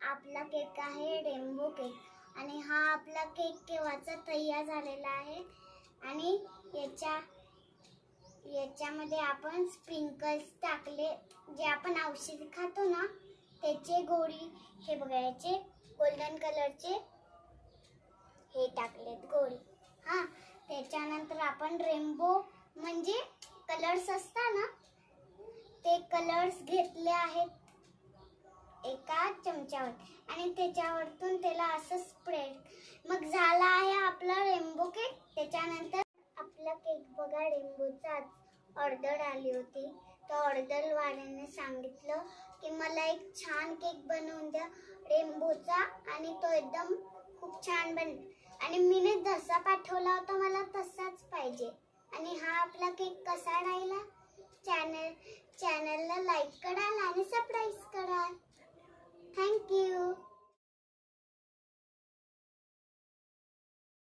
आपला केक आहे rainbow cake आणि हा आपला केक केव्हाचा तयार झालेला आहे आणि याच्यामध्ये आपण स्प्रिंकल्स टाकले, जे आपण औषध खातो ना त्याचे गोळी, हे बघायचे गोल्डन कलरचे हे टाकलेत गोळी। हा, त्याच्यानंतर आपण रेनबो म्हणजे कलर्स असतात ना ते कलर्स घेतले आहेत एका चमच्यावर आणि त्याच्यावरतून त्याला असं स्प्रेड। मग झाला आहे आपला रेनबो केक। त्याच्यानंतर आपला केक बघा, रेनबोचा ऑर्डर आली होती, तर ऑर्डर वाल्याने सांगितलं की मला एक छान केक बनवून द्या रेनबोचा, आणि तो एकदम खूप छान आणि मीने जसा पाठवला होता मला तसाच पाहिजे। आणि हा आपला केक कसा राहिला, चॅनलला लाईक करा आणि सबस्क्राईब